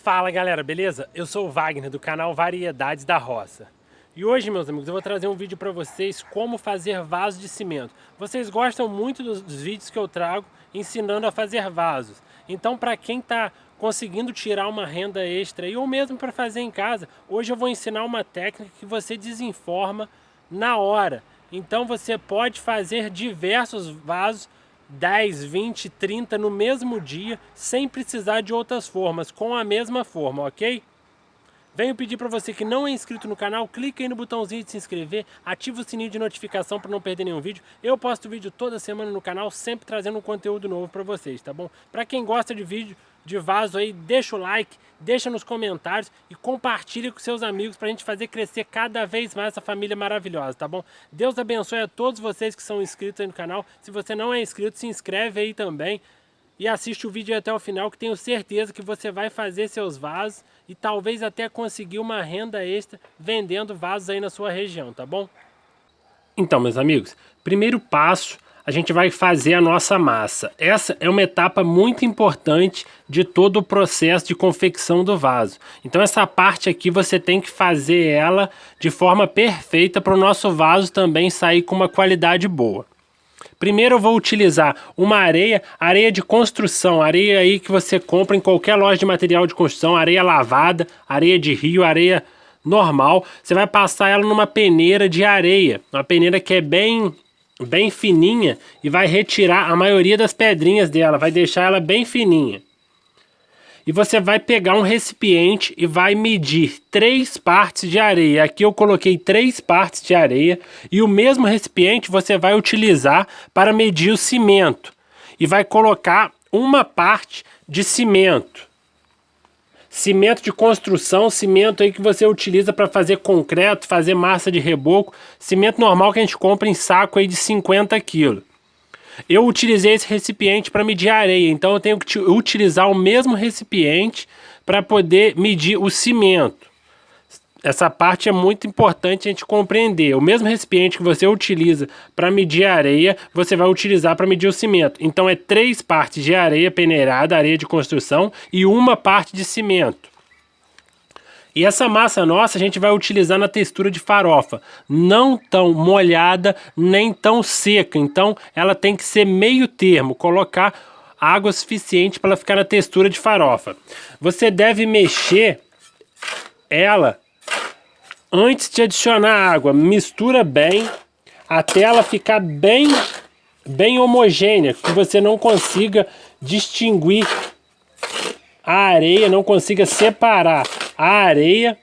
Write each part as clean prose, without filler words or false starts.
Fala galera, beleza? Eu sou o Wagner do canal Variedades da Roça. E hoje, meus amigos, eu vou trazer um vídeo para vocês como fazer vaso de cimento. Vocês gostam muito dos vídeos que eu trago ensinando a fazer vasos. Então, para quem está conseguindo tirar uma renda extra aí, ou mesmo para fazer em casa, hoje eu vou ensinar uma técnica que você desenforma na hora. Então você pode fazer diversos vasos 10, 20, 30 no mesmo dia, sem precisar de outras formas, com a mesma forma, ok? Venho pedir para você que não é inscrito no canal, clica aí no botãozinho de se inscrever, ativa o sininho de notificação para não perder nenhum vídeo. Eu posto vídeo toda semana no canal, sempre trazendo um conteúdo novo para vocês, tá bom? Para quem gosta de vídeo de vaso aí, deixa o like, deixa nos comentários e compartilha com seus amigos para a gente fazer crescer cada vez mais essa família maravilhosa, tá bom? Deus abençoe a todos vocês que são inscritos aí no canal. Se você não é inscrito, se inscreve aí também e assiste o vídeo até o final, que tenho certeza que você vai fazer seus vasos e talvez até conseguir uma renda extra vendendo vasos aí na sua região, tá bom? Então, meus amigos, primeiro passo, a gente vai fazer a nossa massa. Essa é uma etapa muito importante de todo o processo de confecção do vaso. Então essa parte aqui você tem que fazer ela de forma perfeita para o nosso vaso também sair com uma qualidade boa. Primeiro eu vou utilizar uma areia de construção, areia aí que você compra em qualquer loja de material de construção, areia lavada, areia de rio, areia normal. Você vai passar ela numa peneira de areia, uma peneira que é bem fininha e vai retirar a maioria das pedrinhas dela, vai deixar ela bem fininha. E você vai pegar um recipiente e vai medir 3 partes de areia. Aqui eu coloquei 3 partes de areia e o mesmo recipiente você vai utilizar para medir o cimento. E vai colocar uma parte de cimento. Cimento de construção, cimento aí que você utiliza para fazer concreto, fazer massa de reboco. Cimento normal que a gente compra em saco aí de 50 kg. Eu utilizei esse recipiente para medir a areia, então eu tenho que utilizar o mesmo recipiente para poder medir o cimento. Essa parte é muito importante a gente compreender. O mesmo recipiente que você utiliza para medir a areia, você vai utilizar para medir o cimento. Então é 3 partes de areia peneirada, areia de construção, e uma parte de cimento. E essa massa nossa a gente vai utilizar na textura de farofa, não tão molhada nem tão seca, então ela tem que ser meio termo, colocar água suficiente para ela ficar na textura de farofa. Você deve mexer ela antes de adicionar água, mistura bem até ela ficar bem homogênea, que você não consiga distinguir a areia, não consiga separar a areia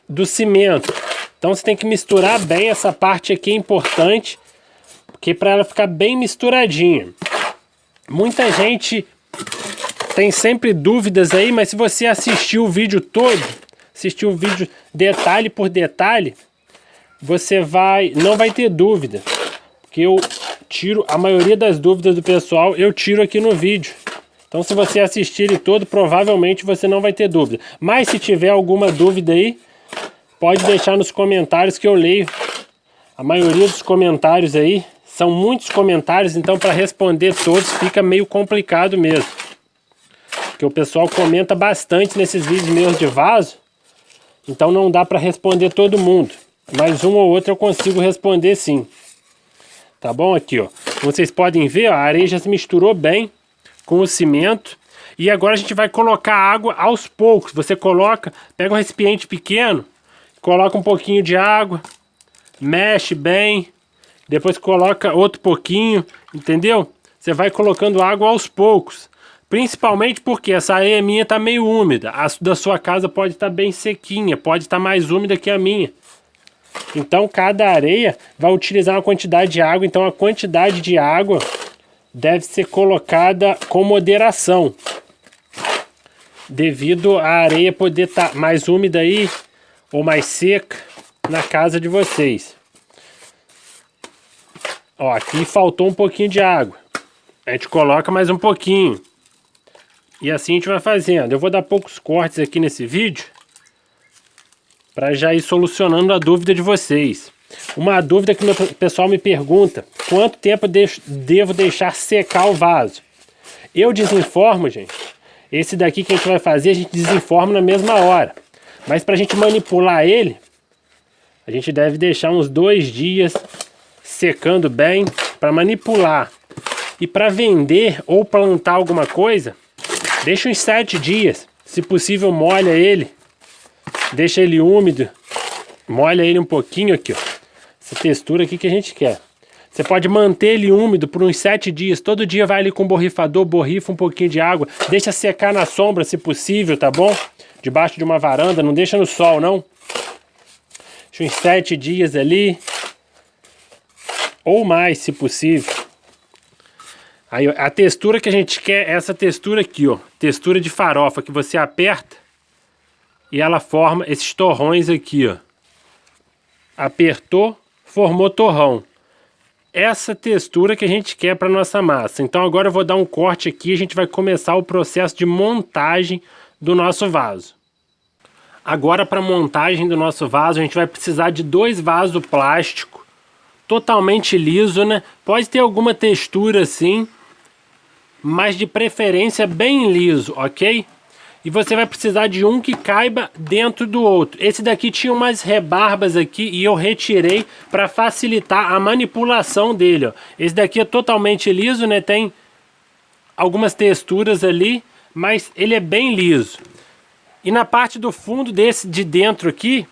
do cimento. Então você tem que misturar bem, essa parte aqui é importante, porque para ela ficar bem misturadinha. Muita gente tem sempre dúvidas aí, mas se você assistir o vídeo todo, assistir o vídeo detalhe por detalhe, você não vai ter dúvida, porque eu tiro a maioria das dúvidas do pessoal, eu tiro aqui no vídeo. Então se você assistir ele todo, provavelmente você não vai ter dúvida. Mas se tiver alguma dúvida aí, pode deixar nos comentários que eu leio. A maioria dos comentários aí, são muitos comentários, então para responder todos fica meio complicado mesmo. Porque o pessoal comenta bastante nesses vídeos meus de vaso, então não dá para responder todo mundo. Mas um ou outro eu consigo responder sim. Tá bom? Aqui, ó. Vocês podem ver, ó, a areia já se misturou bem com o cimento, e agora a gente vai colocar água aos poucos. Você pega um recipiente pequeno, coloca um pouquinho de água, mexe bem, depois coloca outro pouquinho, entendeu? Você vai colocando água aos poucos, principalmente porque essa areia minha está meio úmida, a da sua casa pode estar bem sequinha, pode estar mais úmida que a minha. Então cada areia vai utilizar uma quantidade de água, então a quantidade de água deve ser colocada com moderação, devido à areia poder estar mais úmida aí ou mais seca na casa de vocês. Ó, aqui faltou um pouquinho de água, a gente coloca mais um pouquinho e assim a gente vai fazendo. Eu vou dar poucos cortes aqui nesse vídeo para já ir solucionando a dúvida de vocês. Uma dúvida que o pessoal me pergunta: quanto tempo devo deixar secar o vaso? Eu desenformo, gente, Esse daqui que a gente vai fazer, a gente desenforma na mesma hora. Mas para a gente manipular ele, a gente deve deixar uns 2 dias secando bem para manipular. E para vender ou plantar alguma coisa, deixa uns 7 dias. Se possível, molha ele. Deixa ele úmido. Molha ele um pouquinho aqui, ó. Essa textura aqui que a gente quer. Você pode manter ele úmido por uns 7 dias. Todo dia vai ali com o borrifador, borrifa um pouquinho de água. Deixa secar na sombra, se possível, tá bom? Debaixo de uma varanda, não deixa no sol, não. Deixa uns 7 dias ali. Ou mais, se possível. Aí, a textura que a gente quer é essa textura aqui, ó. Textura de farofa, que você aperta e ela forma esses torrões aqui, ó. Apertou, formou torrão. Essa textura que a gente quer para nossa massa. Então agora eu vou dar um corte aqui e a gente vai começar o processo de montagem do nosso vaso. Agora, para montagem do nosso vaso, a gente vai precisar de 2 vasos plásticos, totalmente liso, né? Pode ter alguma textura assim, mas de preferência bem liso, ok? E você vai precisar de um que caiba dentro do outro. Esse daqui tinha umas rebarbas aqui e eu retirei para facilitar a manipulação dele, ó. Esse daqui é totalmente liso, né? Tem algumas texturas ali, mas ele é bem liso. E na parte do fundo desse de dentro aqui,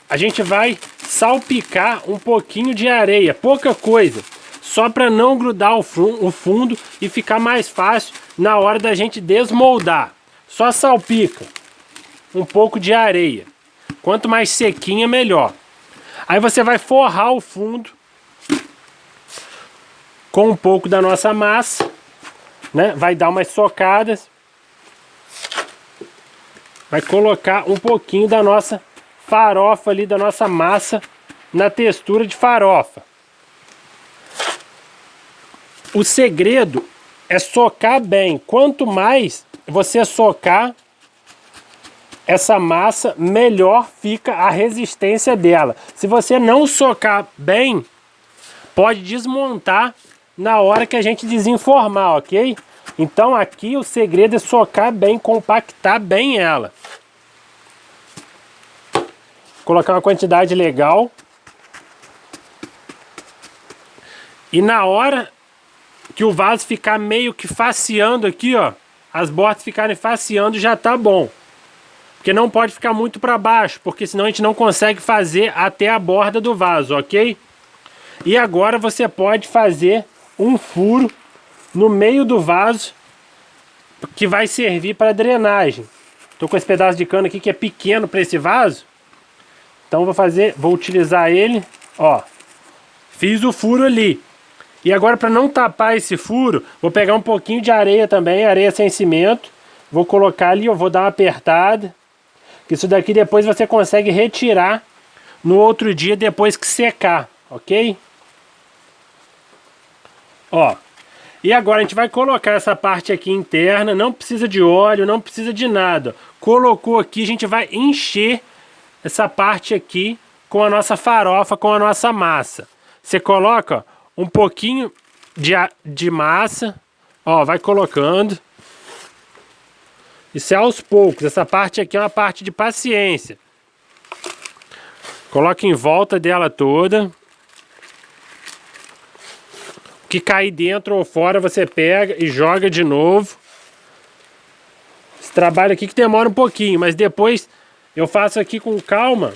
a gente vai salpicar um pouquinho de areia, pouca coisa. Só para não grudar o fundo e ficar mais fácil na hora da gente desmoldar. Só salpica um pouco de areia. Quanto mais sequinha, melhor. Aí você vai forrar o fundo com um pouco da nossa massa, né? Vai dar umas socadas. Vai colocar um pouquinho da nossa farofa ali, da nossa massa, na textura de farofa. O segredo é socar bem. Quanto mais você socar essa massa, melhor fica a resistência dela. Se você não socar bem, pode desmontar na hora que a gente desenformar, ok? Então aqui o segredo é socar bem, compactar bem ela. Colocar uma quantidade legal. E na hora que o vaso ficar meio que faceando aqui, ó, as bordas ficarem faceando, já tá bom. Porque não pode ficar muito para baixo, porque senão a gente não consegue fazer até a borda do vaso, ok? E agora você pode fazer um furo no meio do vaso, que vai servir para drenagem. Tô com esse pedaço de cano aqui que é pequeno para esse vaso. Então vou utilizar ele, ó. Fiz o furo ali. E agora, para não tapar esse furo, vou pegar um pouquinho de areia também, areia sem cimento. Vou colocar ali, eu vou dar uma apertada. Isso daqui depois você consegue retirar no outro dia, depois que secar, ok? Ó. E agora a gente vai colocar essa parte aqui interna, não precisa de óleo, não precisa de nada. Colocou aqui, a gente vai encher essa parte aqui com a nossa farofa, com a nossa massa. Você coloca, ó, um pouquinho de massa, ó, vai colocando. Isso é aos poucos, essa parte aqui é uma parte de paciência. Coloca em volta dela toda. O que cair dentro ou fora você pega e joga de novo. Esse trabalho aqui que demora um pouquinho, mas depois eu faço aqui com calma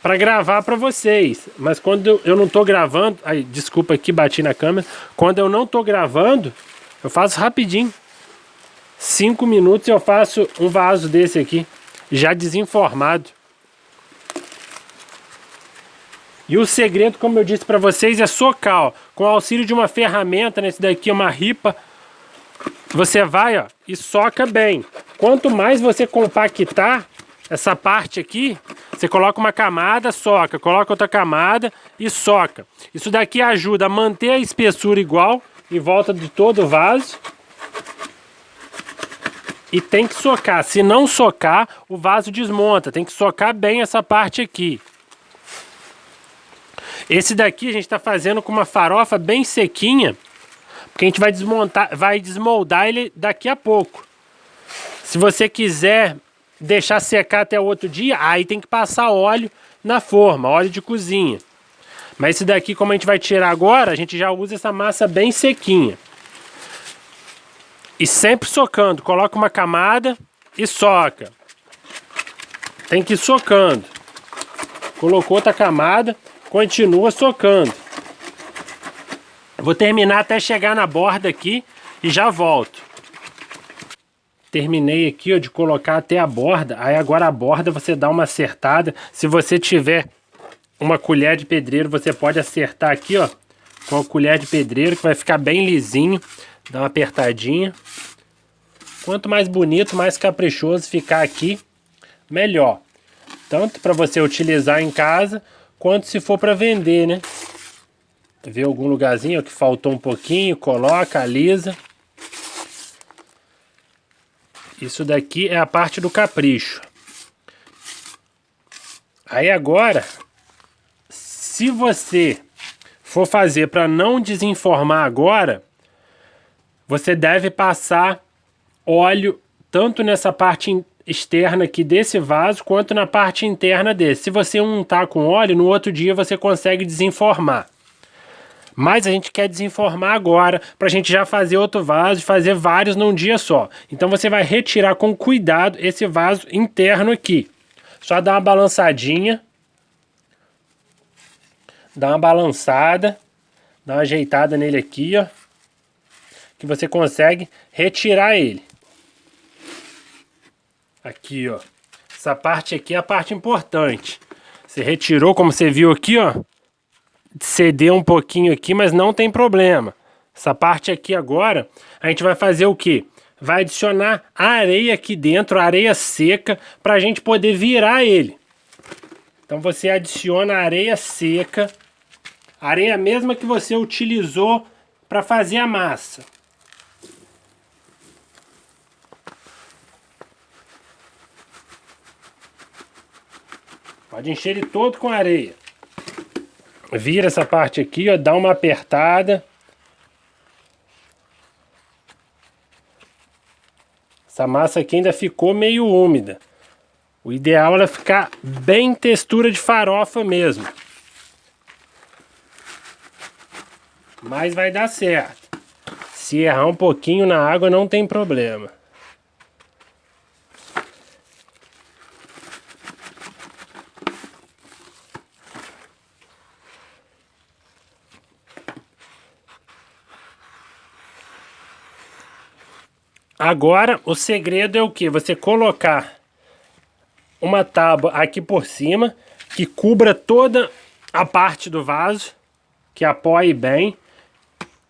para gravar para vocês. Mas quando eu não tô gravando, ai, desculpa aqui, bati na câmera. Quando eu não tô gravando, eu faço rapidinho. 5 minutos eu faço um vaso desse aqui, já desenformado. E o segredo, como eu disse para vocês, é socar, ó, com o auxílio de uma ferramenta, nesse daqui é uma ripa. Você vai, ó, e soca bem. Quanto mais você compactar essa parte aqui, você coloca uma camada, soca, coloca outra camada e soca. Isso daqui ajuda a manter a espessura igual em volta de todo o vaso. E tem que socar, se não socar, o vaso desmonta. Tem que socar bem essa parte aqui. Esse daqui a gente está fazendo com uma farofa bem sequinha, porque a gente vai desmontar, vai desmoldar ele daqui a pouco. Se você quiser deixar secar até o outro dia, aí tem que passar óleo na forma, óleo de cozinha. Mas esse daqui, como a gente vai tirar agora, a gente já usa essa massa bem sequinha. E sempre socando, coloca uma camada e soca. Tem que ir socando. Colocou outra camada, continua socando. Vou terminar até chegar na borda aqui e já volto. Terminei aqui, ó, de colocar até a borda. Aí agora a borda você dá uma acertada. Se você tiver uma colher de pedreiro, você pode acertar aqui, ó, com a colher de pedreiro, que vai ficar bem lisinho. Dá uma apertadinha. Quanto mais bonito, mais caprichoso ficar aqui, melhor. Tanto para você utilizar em casa, quanto se for para vender, né? Vê algum lugarzinho que faltou um pouquinho, coloca, alisa. Isso daqui é a parte do capricho. Aí agora, se você for fazer para não desenformar agora, você deve passar óleo tanto nessa parte externa aqui desse vaso, quanto na parte interna desse. Se você untar com óleo, no outro dia você consegue desenformar. Mas a gente quer desenformar agora, para a gente já fazer outro vaso, fazer vários num dia só. Então você vai retirar com cuidado esse vaso interno aqui. Só dá uma balançadinha. Dá uma balançada. Dá uma ajeitada nele aqui, ó. Que você consegue retirar ele. Aqui, ó. Essa parte aqui é a parte importante. Você retirou, como você viu aqui, ó. Ceder um pouquinho aqui, mas não tem problema. Essa parte aqui agora, a gente vai fazer o quê? Vai adicionar areia aqui dentro, areia seca, para a gente poder virar ele. Então você adiciona areia seca, areia mesma que você utilizou para fazer a massa. Pode encher ele todo com areia. Vira essa parte aqui, ó, dá uma apertada. Essa massa aqui ainda ficou meio úmida. O ideal é ficar bem textura de farofa mesmo. Mas vai dar certo. Se errar um pouquinho na água não tem problema. Agora, o segredo é o que? Você colocar uma tábua aqui por cima, que cubra toda a parte do vaso, que apoie bem,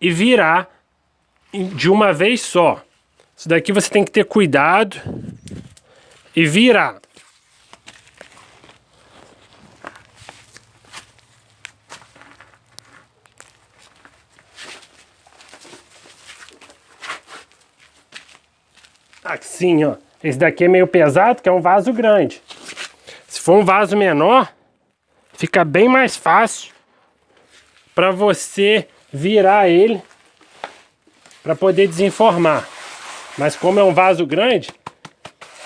e virar de uma vez só. Isso daqui você tem que ter cuidado e virar. Assim, ó. Esse daqui é meio pesado, que é um vaso grande. Se for um vaso menor, fica bem mais fácil para você virar ele para poder desenformar. Mas como é um vaso grande,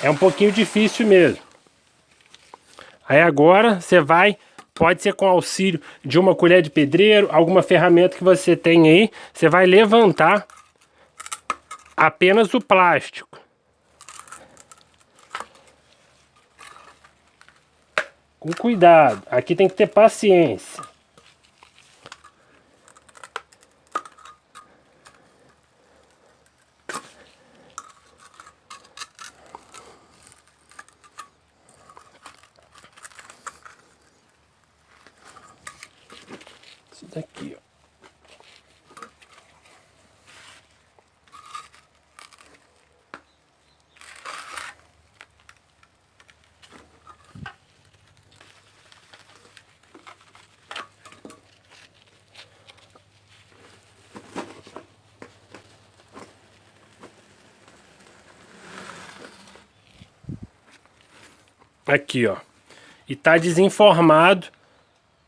é um pouquinho difícil mesmo. Aí agora você vai, pode ser com auxílio de uma colher de pedreiro, alguma ferramenta que você tem aí, você vai levantar apenas o plástico. Com cuidado, aqui tem que ter paciência. Isso daqui, ó. Aqui, ó. E tá desenformado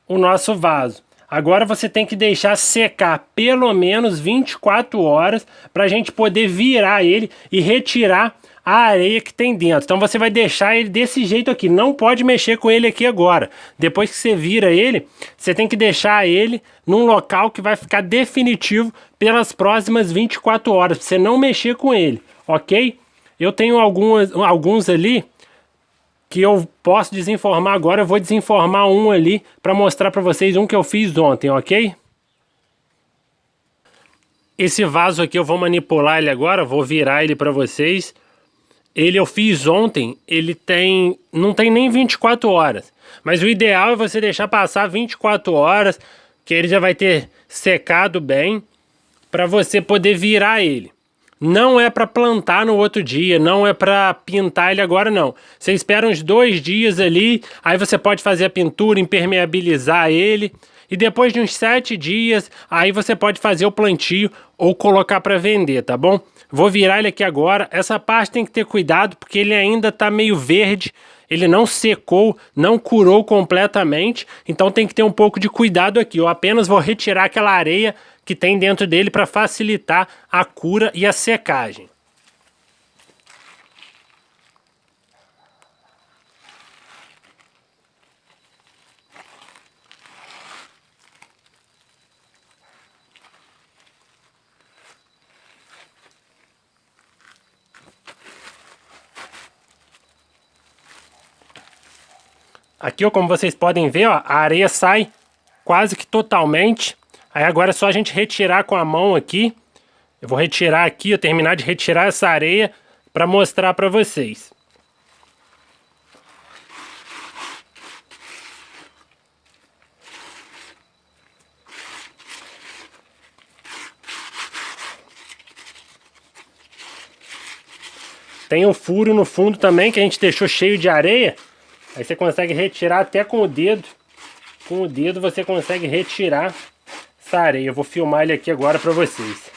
o nosso vaso. Agora você tem que deixar secar pelo menos 24 horas para a gente poder virar ele e retirar a areia que tem dentro. Então você vai deixar ele desse jeito aqui, não pode mexer com ele aqui agora. Depois que você vira ele, você tem que deixar ele num local que vai ficar definitivo pelas próximas 24 horas, para você não mexer com ele, ok? Eu tenho alguns ali que eu posso desenformar agora. Eu vou desenformar um ali para mostrar para vocês um que eu fiz ontem, ok? Esse vaso aqui eu vou manipular ele agora, vou virar ele para vocês. Ele eu fiz ontem, não tem nem 24 horas. Mas o ideal é você deixar passar 24 horas, que ele já vai ter secado bem, para você poder virar ele. Não é para plantar no outro dia, não é para pintar ele agora não. Você espera uns 2 dias ali, aí você pode fazer a pintura, impermeabilizar ele. E depois de uns 7 dias, aí você pode fazer o plantio ou colocar para vender, tá bom? Vou virar ele aqui agora. Essa parte tem que ter cuidado porque ele ainda tá meio verde. Ele não secou, não curou completamente. Então tem que ter um pouco de cuidado aqui. Eu apenas vou retirar aquela areia que tem dentro dele para facilitar a cura e a secagem. Aqui, ó, como vocês podem ver, ó, a areia sai quase que totalmente. Aí agora é só a gente retirar com a mão aqui. Eu vou retirar aqui, ó, terminar de retirar essa areia para mostrar para vocês. Tem um furo no fundo também que a gente deixou cheio de areia. Aí você consegue retirar até com o dedo. Com o dedo você consegue retirar essa areia. Eu vou filmar ele aqui agora para vocês.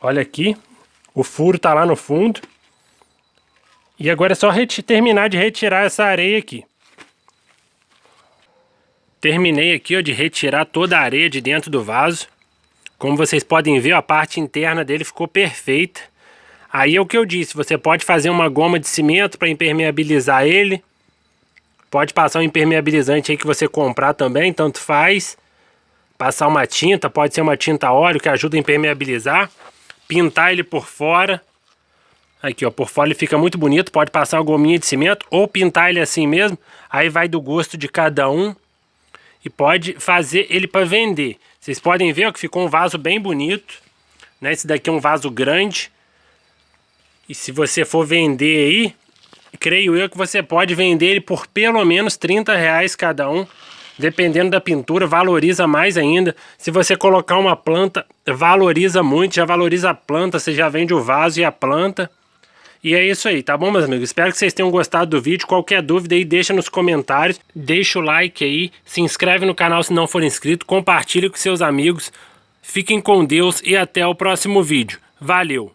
Olha aqui. O furo tá lá no fundo. E agora é só terminar de retirar essa areia aqui. Terminei aqui, ó, de retirar toda a areia de dentro do vaso. Como vocês podem ver, a parte interna dele ficou perfeita. Aí é o que eu disse, você pode fazer uma goma de cimento para impermeabilizar ele. Pode passar um impermeabilizante aí que você comprar também, tanto faz. Passar uma tinta, pode ser uma tinta óleo que ajuda a impermeabilizar. Pintar ele por fora. Aqui, ó, por fora ele fica muito bonito. Pode passar uma gominha de cimento ou pintar ele assim mesmo. Aí vai do gosto de cada um. E pode fazer ele para vender. Vocês podem ver, ó, que ficou um vaso bem bonito, né? Esse daqui é um vaso grande. E se você for vender aí, creio eu que você pode vender ele por pelo menos R$30 cada um. Dependendo da pintura, valoriza mais ainda. Se você colocar uma planta, valoriza muito, já valoriza a planta, você já vende o vaso e a planta. E é isso aí, tá bom, meus amigos? Espero que vocês tenham gostado do vídeo. Qualquer dúvida aí, deixa nos comentários. Deixa o like aí, se inscreve no canal se não for inscrito, compartilha com seus amigos. Fiquem com Deus e até o próximo vídeo. Valeu!